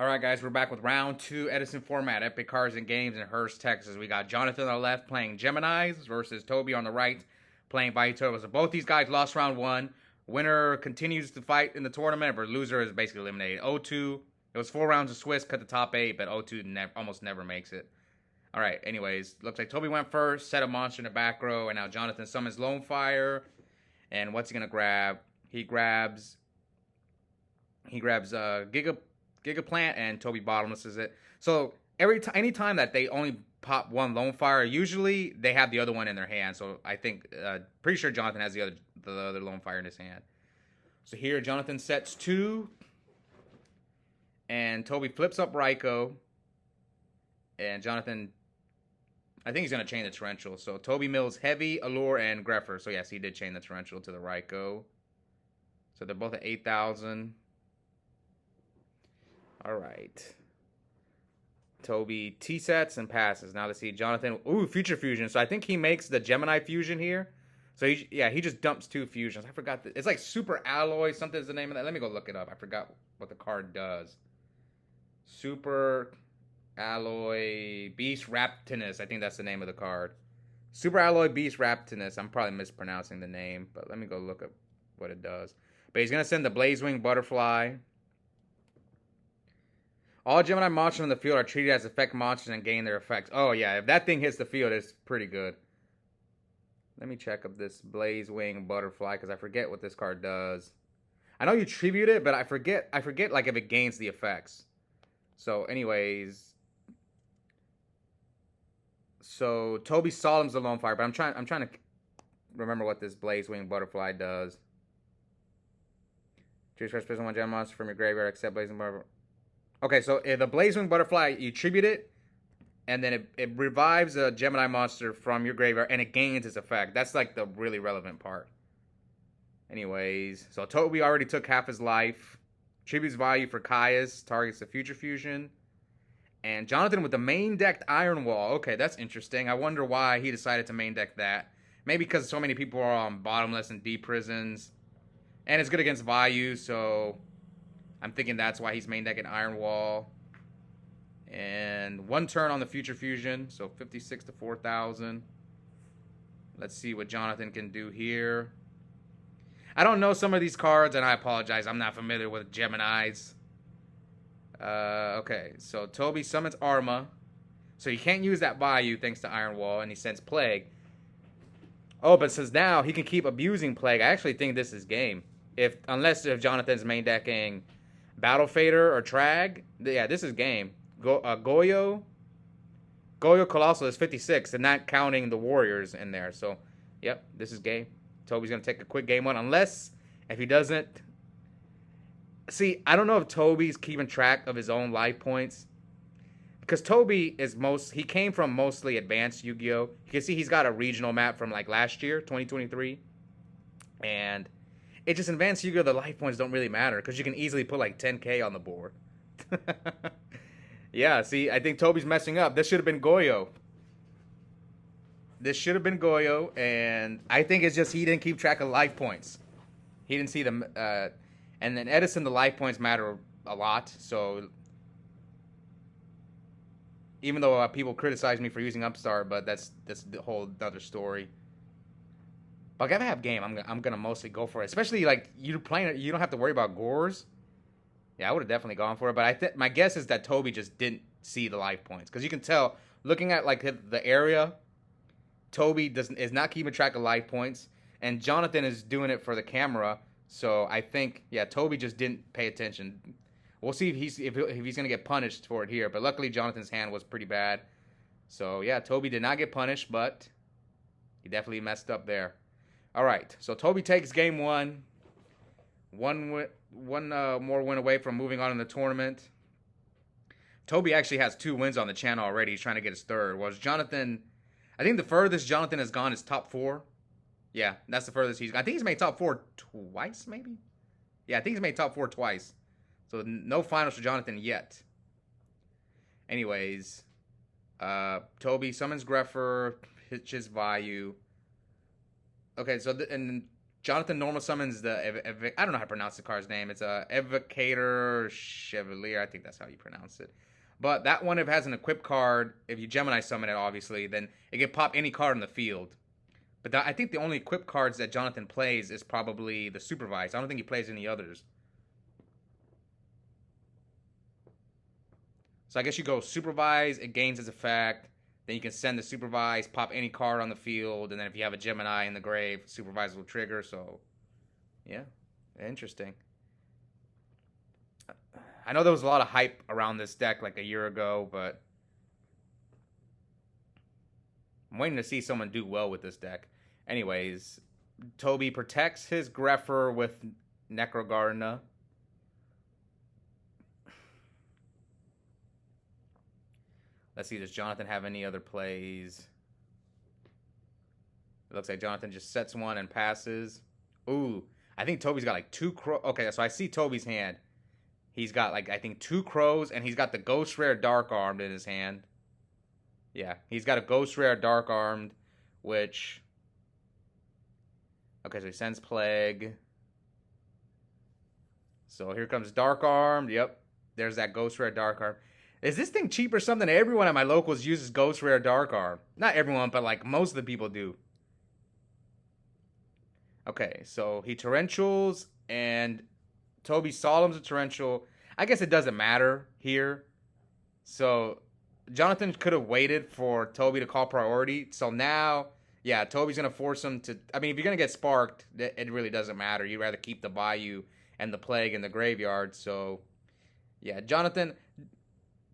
All right, guys, we're back with round two, Edison Format, Epic Cars and Games in Hurst, Texas. We got Jonathan on the left playing Geminis versus Tobi on the right playing Vayu Turbo. So both these guys lost round one. Winner continues to fight in the tournament, but loser is basically eliminated. 0-2. It was 4 rounds of Swiss, cut the top 8, but 0-2 almost never makes it. All right, anyways, looks like Tobi went first, set a monster in the back row, and now Jonathan summons Lone Fire. And what's he going to grab? He grabs Giga Plant, and Tobi bottomlesses it. So anytime that they only pop one Lone Fire, usually they have the other one in their hand. So I think, pretty sure Jonathan has the other Lone Fire in his hand. So here Jonathan sets 2, and Tobi flips up Ryko, and Jonathan, I think he's gonna chain the Torrential. So Tobi mills Heavy, Allure, and Greffer. So yes, he did chain the Torrential to the Ryko. So they're both at 8,000. All right. Tobi T-sets and passes. Now let's see. Jonathan. Ooh, Future Fusion. So I think he makes the Gemini Fusion here. So he just dumps 2 fusions. I forgot. It's like Super Alloy. Something is the name of that. Let me go look it up. I forgot what the card does. Super Alloy Beast Raptinus. I think that's the name of the card. Super Alloy Beast Raptinus. I'm probably mispronouncing the name, but let me go look up what it does. But he's going to send the Blazewing Butterfly. All Gemini monsters in the field are treated as effect monsters and gain their effects. Oh, yeah. If that thing hits the field, it's pretty good. Let me check up this Blazewing Butterfly, because I forget what this card does. I know you tribute it, but I forget like if it gains the effects. So, anyways. So, Tobi Solemn's the Lone Fire, but I'm trying to remember what this Blazewing Butterfly does. Choose first person one gem monster from your graveyard, except Blazewing Butterfly. Okay, so if the Blazewing Butterfly, you tribute it, and then it revives a Gemini monster from your graveyard, and it gains its effect. That's like the really relevant part. Anyways, so Tobi already took half his life. Tributes value for Caius, targets the Future Fusion. And Jonathan with the main decked Iron Wall. Okay, that's interesting. I wonder why he decided to main deck that. Maybe because so many people are on bottomless and deep prisons. And it's good against Vayu, so I'm thinking that's why he's main decking Iron Wall. And 1 turn on the Future Fusion, so 56 to 4,000. Let's see what Jonathan can do here. I don't know some of these cards, and I apologize. I'm not familiar with Geminis. Okay, so Tobi summons Arma. So he can't use that Vayu thanks to Iron Wall, and he sends Plague. Oh, but since now he can keep abusing Plague, I actually think this is game. Unless if Jonathan's main decking Battle Fader or Trag, yeah, this is game. Goyo Colossal is 56, and not counting the Warriors in there. So, yep, this is game. Tobi's going to take a quick game 1, unless if he doesn't. See, I don't know if Tobi's keeping track of his own life points. Because Tobi he came from mostly advanced Yu-Gi-Oh! You can see he's got a regional map from like last year, 2023. And it just in advanced Yu-Gi-Oh! The life points don't really matter, because you can easily put like 10k on the board. Yeah, see, I think Tobi's messing up. This should have been Goyo. And I think it's just he didn't keep track of life points. He didn't see them. And then Edison, the life points matter a lot. So even though people criticize me for using Upstart, but that's the whole other story. But if I have game, I'm gonna mostly go for it. Especially like you're playing it, you don't have to worry about Gores. Yeah, I would have definitely gone for it. But my guess is that Tobi just didn't see the life points, because you can tell looking at like the area. Tobi is not keeping track of life points, and Jonathan is doing it for the camera. So I think, yeah, Tobi just didn't pay attention. We'll see if he's gonna get punished for it here. But luckily, Jonathan's hand was pretty bad. So yeah, Tobi did not get punished, but he definitely messed up there. All right, so Tobi takes game 1. One more win away from moving on in the tournament. Tobi actually has 2 wins on the channel already. He's trying to get his 3rd. Whereas Jonathan, I think the furthest Jonathan has gone is top 4. Yeah, that's the furthest he's gone. I think he's made top 4 twice, maybe? Yeah, I think he's made top 4 twice. So no finals for Jonathan yet. Anyways, Tobi summons Greffer, pitches Vayu. Okay, so and Jonathan normal summons I don't know how to pronounce the card's name. It's a Evocator Chevalier. I think that's how you pronounce it. But that one, if it has an equipped card, if you Gemini summon it, obviously, then it can pop any card in the field. But I think the only equipped cards that Jonathan plays is probably the Supervise. I don't think he plays any others. So I guess you go Supervise, it gains its effect. Then you can send the Supervise, pop any card on the field, and then if you have a Gemini in the grave, Supervise will trigger. So, yeah, interesting. I know there was a lot of hype around this deck like a year ago, but I'm waiting to see someone do well with this deck. Anyways, Tobi protects his Greffer with Necrogardener. Let's see, does Jonathan have any other plays? It looks like Jonathan just sets one and passes. Ooh, I think Tobi's got like 2 crows. Okay, so I see Tobi's hand. He's got like, I think 2 crows, and he's got the Ghost Rare Dark Armed in his hand. Yeah, he's got a Ghost Rare Dark Armed, which... Okay, so he sends Plague. So here comes Dark Armed. Yep, there's that Ghost Rare Dark Armed. Is this thing cheap or something? Everyone at my locals uses Ghost Rare Dark Arm. Not everyone, but like most of the people do. Okay, so he Torrentials, and Tobi Solemn's a Torrential. I guess it doesn't matter here. So Jonathan could have waited for Tobi to call priority. So now, yeah, Tobi's going to force him to... I mean, if you're going to get sparked, it really doesn't matter. You'd rather keep the Vayu and the Plague in the graveyard. So, yeah, Jonathan...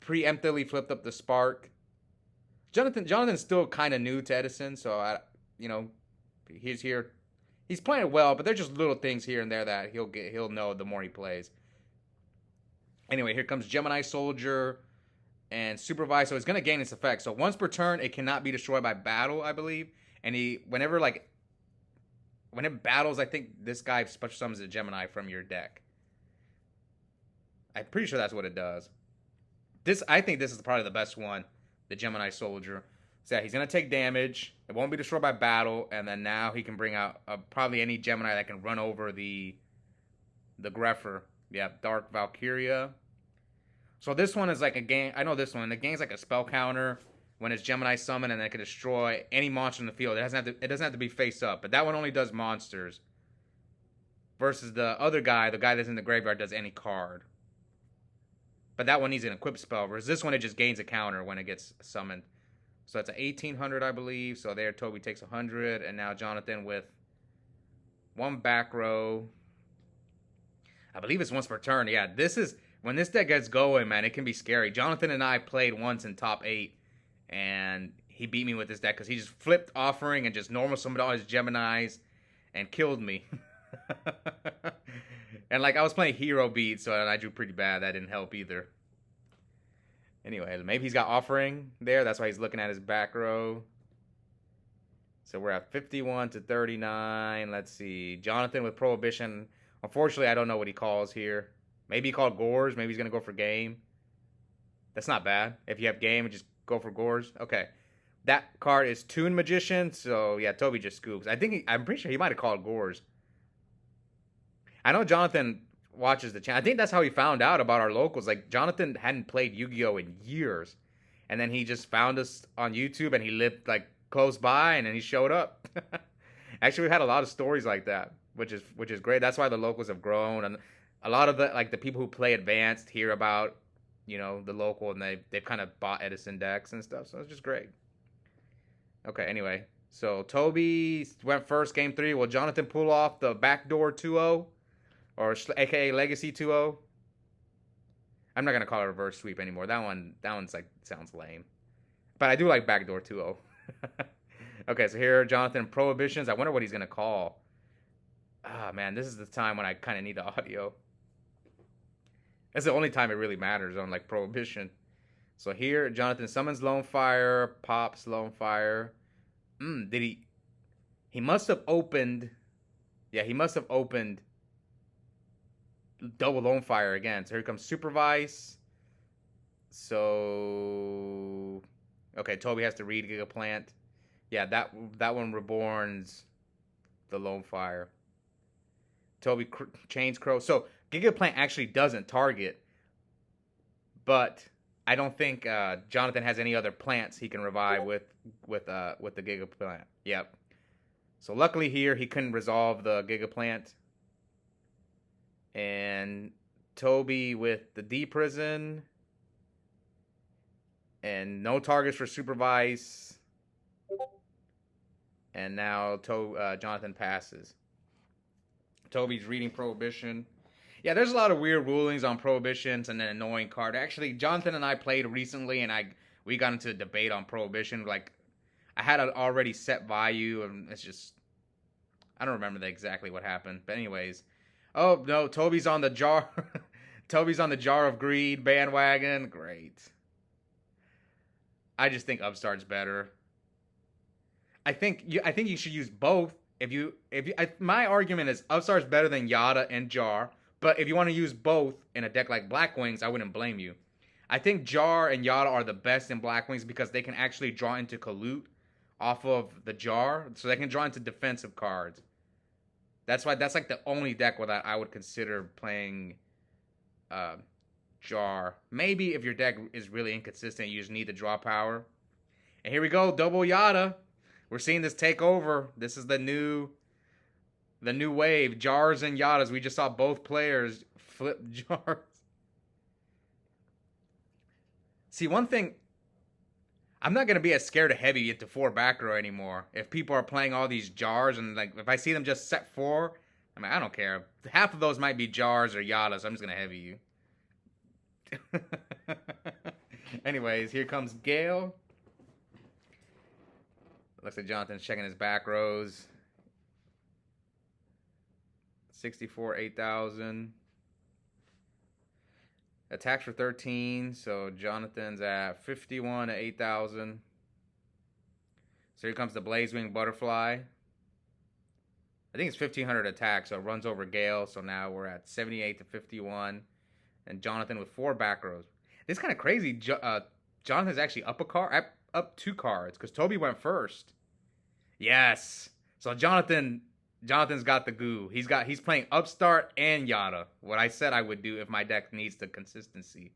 preemptively flipped up the spark. Jonathan's still kind of new to Edison, so he's here. He's playing it well, but there's just little things here and there that he'll know the more he plays. Anyway, here comes Gemini Soldier and Supervise, so it's gonna gain its effect. So once per turn, it cannot be destroyed by battle, I believe. And whenever it battles, I think this guy special summons a Gemini from your deck. I'm pretty sure that's what it does. I think this is probably the best one, the Gemini Soldier. So yeah, he's going to take damage. It won't be destroyed by battle. And then now he can bring out probably any Gemini that can run over the Greffer. Yeah, Dark Valkyria. So this one is like a game. I know this one. The game's like a spell counter when it's Gemini summon, and then it can destroy any monster in the field. It doesn't have to be face up. But that one only does monsters. Versus the other guy, the guy that's in the graveyard, does any card. But that one needs an equipped spell, whereas this one, it just gains a counter when it gets summoned. So that's an 1,800, I believe. So there, Tobi takes 100, and now Jonathan with 1 back row. I believe it's once per turn. Yeah, when this deck gets going, man, it can be scary. Jonathan and I played once in top 8, and he beat me with this deck because he just flipped Offering and just normal summoned all his Geminis and killed me. And like I was playing Hero Beat, so I drew pretty bad. That didn't help either. Anyway, maybe he's got Offering there. That's why he's looking at his back row. So we're at 51 to 39. Let's see. Jonathan with Prohibition. Unfortunately, I don't know what he calls here. Maybe he called Gores. Maybe he's going to go for Game. That's not bad. If you have Game, just go for Gores. Okay. That card is Toon Magician. So, yeah, Tobi just scoops. I'm pretty sure he might have called Gores. I know Jonathan watches the channel. I think that's how he found out about our locals. Like, Jonathan hadn't played Yu-Gi-Oh! In years. And then he just found us on YouTube, and he lived, like, close by, and then he showed up. Actually, we've had a lot of stories like that, which is great. That's why the locals have grown. And a lot of the people who play advanced hear about, the local, and they've kind of bought Edison decks and stuff. So it's just great. Okay, anyway. So, Tobi went first, game 3. Will Jonathan pull off the backdoor 2-0? Or aka Legacy 2-0. I'm not gonna call it reverse sweep anymore. That one's like sounds lame. But I do like backdoor 2-0. Okay, so here Jonathan Prohibitions. I wonder what he's gonna call. Ah man, this is the time when I kind of need the audio. That's the only time it really matters on like Prohibition. So here Jonathan summons Lone Fire, pops Lone Fire. Did he? He must have opened. Yeah, he must have opened. Double Lone Fire again. So here comes Supervise. So okay, Tobi has to read Gigaplant. Yeah, that one reborns the Lone Fire. Tobi chains Crow. So Gigaplant actually doesn't target, but I don't think Jonathan has any other plants he can revive with the Gigaplant. Yep. So luckily here he couldn't resolve the Gigaplant. And Tobi with the D Prison. And no targets for Supervise. And now Jonathan passes. Tobi's reading Prohibition. Yeah, there's a lot of weird rulings on Prohibitions and an annoying card. Actually, Jonathan and I played recently, and we got into a debate on Prohibition. Like, I had an already set Vayu, and it's just... I don't remember exactly what happened. But anyways. Oh, no, Tobi's on the jar... Tobi's on the Jar of Greed bandwagon. Great. I just think Upstart's better. I think you should use both. My argument is Upstart's better than Yada and Jar, but if you want to use both in a deck like Black Wings, I wouldn't blame you. I think Jar and Yada are the best in Black Wings because they can actually draw into Kalut off of the Jar, so they can draw into defensive cards. That's like the only deck that I would consider playing Jar. Maybe if your deck is really inconsistent, you just need the draw power. And here we go, double Yada. We're seeing this take over. This is the new wave. Jars and Yadas. We just saw both players flip Jars. See, one thing, I'm not going to be as scared of heavy into 4 back row anymore. If people are playing all these Jars and like if I see them just set 4, I mean, I don't care. Half of those might be Jars or Yadas. So I'm just going to heavy you. Anyways, here comes Gale. Looks like Jonathan's checking his back rows. 64, 8,000. Attacks for 13, so Jonathan's at 51 at 8,000. So here comes the Blazewing Butterfly. I think it's 1,500 attack, so it runs over Gale. So now we're at 78 to 51. And Jonathan with 4 back rows. This is kind of crazy. Jonathan's actually up a card, up 2 cards, because Tobi went first. Yes. So Jonathan's got the goo. He's playing Upstart and Yada. What I said I would do if my deck needs the consistency.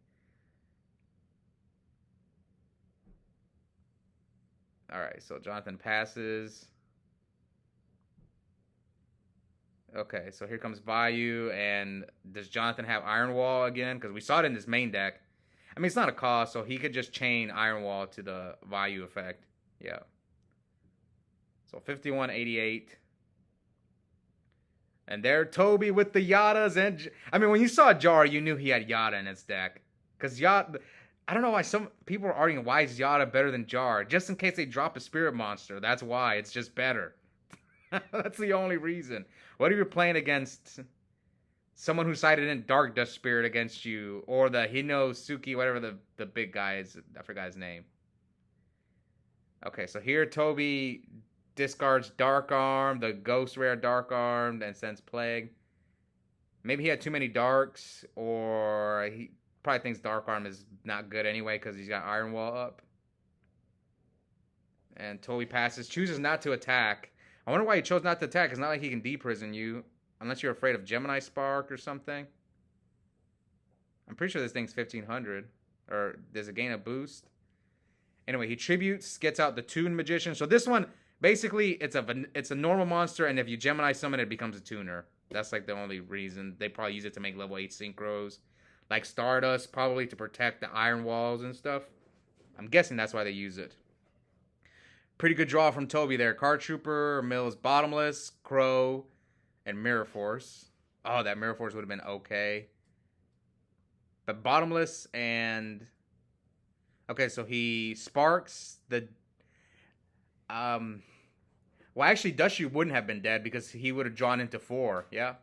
Alright, so Jonathan passes. Okay, so here comes Vayu, and does Jonathan have Iron Wall again? Because we saw it in this main deck. I mean, it's not a cost, so he could just chain Iron Wall to the Vayu effect. Yeah. So 51.88. And there, Tobi with the Yadas. And I mean, when you saw Jar, you knew he had Yada in his deck. Because Yada, I don't know why some people are arguing why is Yada better than Jar. Just in case they drop a Spirit Monster. That's why. It's just better. That's the only reason. What if you're playing against someone who sided in Dark Dust Spirit against you, or the Hinosuke, whatever the big guy is, I forgot his name. Okay, so here Tobi discards Dark Arm, the Ghost Rare Dark Arm, and sends Plague. Maybe he had too many Darks, or he probably thinks Dark Arm is not good anyway because he's got Iron Wall up. And Tobi passes, chooses not to attack. I wonder why he chose not to attack. It's not like he can deprison you. Unless you're afraid of Gemini Spark or something. I'm pretty sure this thing's 1,500. Or there's a gain of boost. Anyway, he tributes, gets out the Toon Magician. So this one, basically, it's a normal monster. And if you Gemini summon it, it becomes a tuner. That's like the only reason. They probably use it to make level 8 synchros. Like Stardust, probably to protect the Iron Walls and stuff. I'm guessing that's why they use it. Pretty good draw from Tobi there. Card Trooper, Mills, Bottomless, Crow, and Mirror Force. Oh, that Mirror Force would have been okay. But Bottomless and... Okay, so he sparks the... Well, actually, Dushu wouldn't have been dead because he would have drawn into 4. Yeah.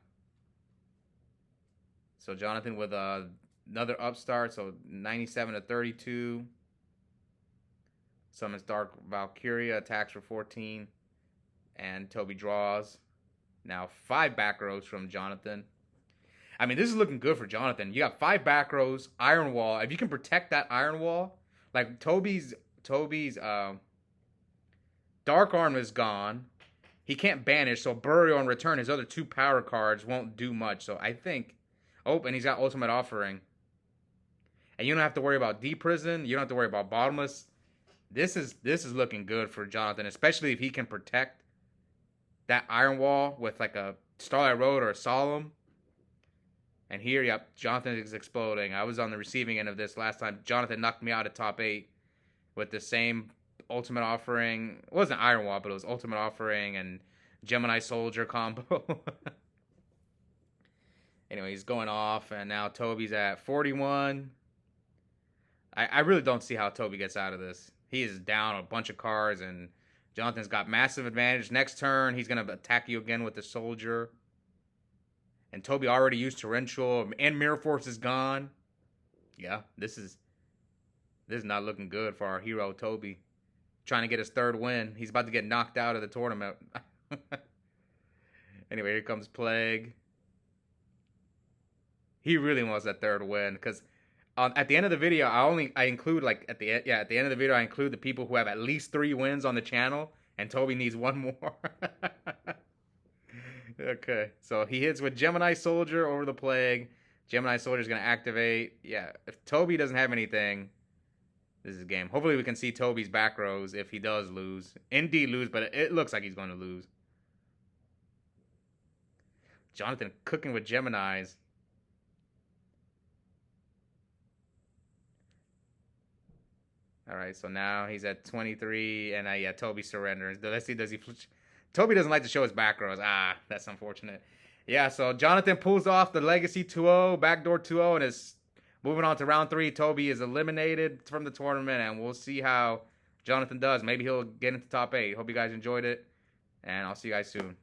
So Jonathan with another upstart. So 97 to 32. Summons Dark Valkyria, attacks for 14. And Tobi draws. Now 5 back rows from Jonathan. I mean, this is looking good for Jonathan. You got 5 back rows, Iron Wall. If you can protect that Iron Wall, like Tobi's Dark Arm is gone. he can't banish, so burial in return, his other 2 power cards won't do much. So I think, oh, and he's got ultimate offering. And you don't have to worry about deep prison. You don't have to worry about bottomless. This is looking good for Jonathan, especially if he can protect that Iron Wall with like a Starlight Road or a Solemn. And here, yep, Jonathan is exploding. I was on the receiving end of this last time. Jonathan knocked me out of top 8 with the same ultimate offering. It wasn't Iron Wall, but it was ultimate offering and Gemini Soldier combo. Anyway, he's going off, and now Tobi's at 41. I really don't see how Tobi gets out of this. He is down a bunch of cards, and Jonathan's got massive advantage. Next turn, he's going to attack you again with the Soldier. And Tobi already used Torrential, and Mirror Force is gone. Yeah, this is not looking good for our hero, Tobi. Trying to get his 3rd win. He's about to get knocked out of the tournament. Anyway, here comes Plague. He really wants that 3rd win, because at the end of the video, I include like at the end of the video I include the people who have at least 3 wins on the channel, and Tobi needs 1 more. Okay, so he hits with Gemini Soldier over the Plague. Gemini Soldier's gonna activate. Yeah, if Tobi doesn't have anything, this is a game. Hopefully we can see Tobi's back rows if he does lose. Indeed lose, but it looks like he's going to lose. Jonathan cooking with Geminis. All right, so now he's at 23, and yeah, Tobi surrenders. Let's see, does he... Tobi doesn't like to show his back rows. Ah, that's unfortunate. Yeah, so Jonathan pulls off the Legacy 2-0, backdoor 2-0, and is moving on to round 3. Tobi is eliminated from the tournament, and we'll see how Jonathan does. Maybe he'll get into top 8. Hope you guys enjoyed it, and I'll see you guys soon.